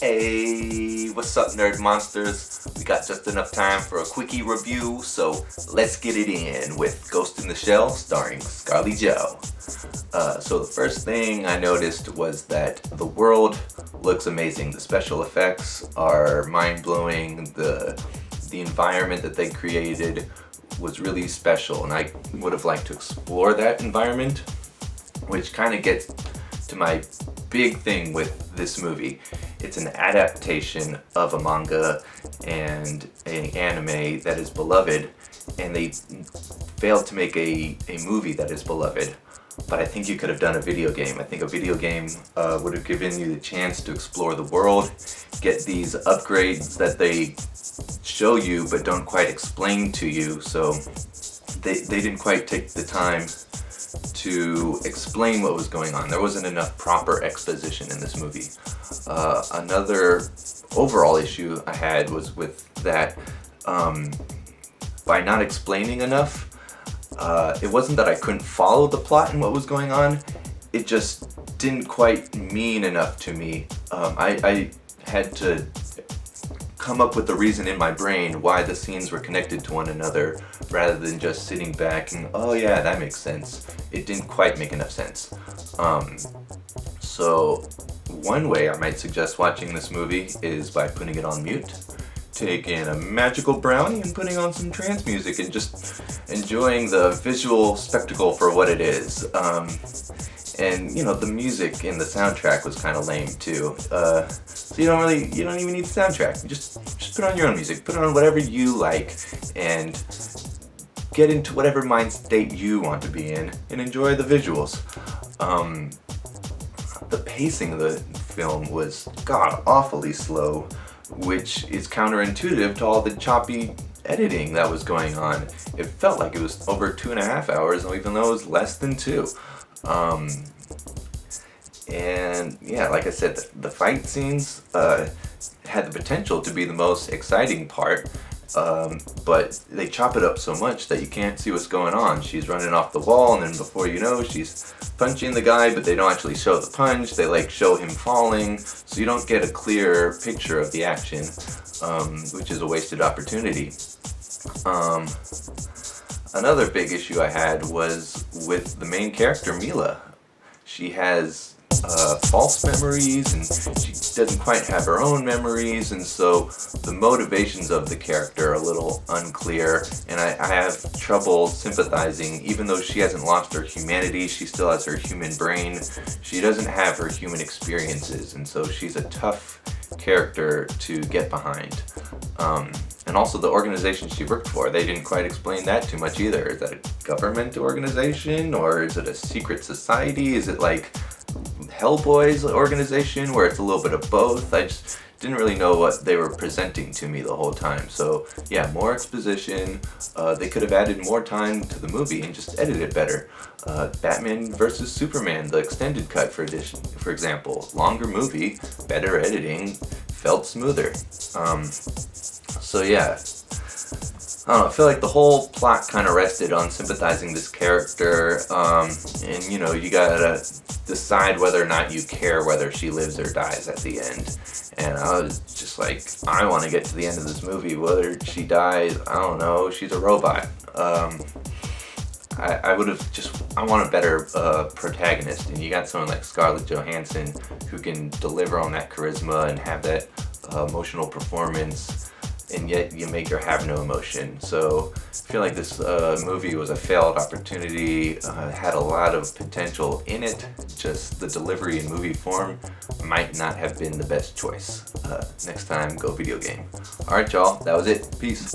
Hey, what's up, nerd monsters? We got just enough time for a quickie review, so let's get it in with Ghost in the Shell starring Scarlett Johansson. So the first thing I noticed was that the world looks amazing. The special effects are mind-blowing. The environment that they created was really special, and I would have liked to explore that environment, which kind of gets to my big thing with this movie. It's an adaptation of a manga and an anime that is beloved, and they failed to make a movie that is beloved. But I think you could have done a video game. I think a video game would have given you the chance to explore the world, get these upgrades that they show you but don't quite explain to you, so they didn't quite take the time to explain what was going on. There wasn't enough proper exposition in this movie. Another overall issue I had was with that, by not explaining enough, it wasn't that I couldn't follow the plot and what was going on, it just didn't quite mean enough to me. I had to come up with the reason in my brain why the scenes were connected to one another, rather than just sitting back and, oh yeah, that makes sense. It didn't quite make enough sense. So one way I might suggest watching this movie is by putting it on mute, taking a magical brownie and putting on some trance music and just enjoying the visual spectacle for what it is. And you know, the music in the soundtrack was kind of lame too. So you don't even need the soundtrack. Just put on your own music. Put on whatever you like and get into whatever mind state you want to be in and enjoy the visuals. The pacing of the film was god-awfully slow, which is counterintuitive to all the choppy editing that was going on. It felt like it was over 2.5 hours, even though it was less than 2. And yeah, like I said, the fight scenes had the potential to be the most exciting part, but they chop it up so much that you can't see what's going on. She's running off the wall, and then before you know, she's punching the guy, but they don't actually show the punch. They like show him falling, so you don't get a clear picture of the action, which is a wasted opportunity. Another big issue I had was with the main character, Mila. She has false memories, and she doesn't quite have her own memories, and so the motivations of the character are a little unclear, and I have trouble sympathizing. Even though she hasn't lost her humanity, she still has her human brain. She doesn't have her human experiences, and so she's a tough character to get behind. And also the organization she worked for, they didn't quite explain that too much either. Is that a government organization, or is it a secret society? Is it like Hellboy's organization where it's a little bit of both? I just didn't really know what they were presenting to me the whole time. So yeah, more exposition. They could have added more time to the movie and just edited it better. Batman vs. Superman, the extended cut for example, longer movie, better editing, felt smoother. So yeah, I don't know, I feel like the whole plot kind of rested on sympathizing this character, and you know, you gotta decide whether or not you care whether she lives or dies at the end. And I was just like, I want to get to the end of this movie, whether she dies, I don't know, she's a robot. I want a better protagonist, and you got someone like Scarlett Johansson who can deliver on that charisma and have that emotional performance, and yet you make her have no emotion. So I feel like this movie was a failed opportunity. Had a lot of potential in it, just the delivery in movie form might not have been the best choice. Next time, go video game. Alright y'all, that was it. Peace.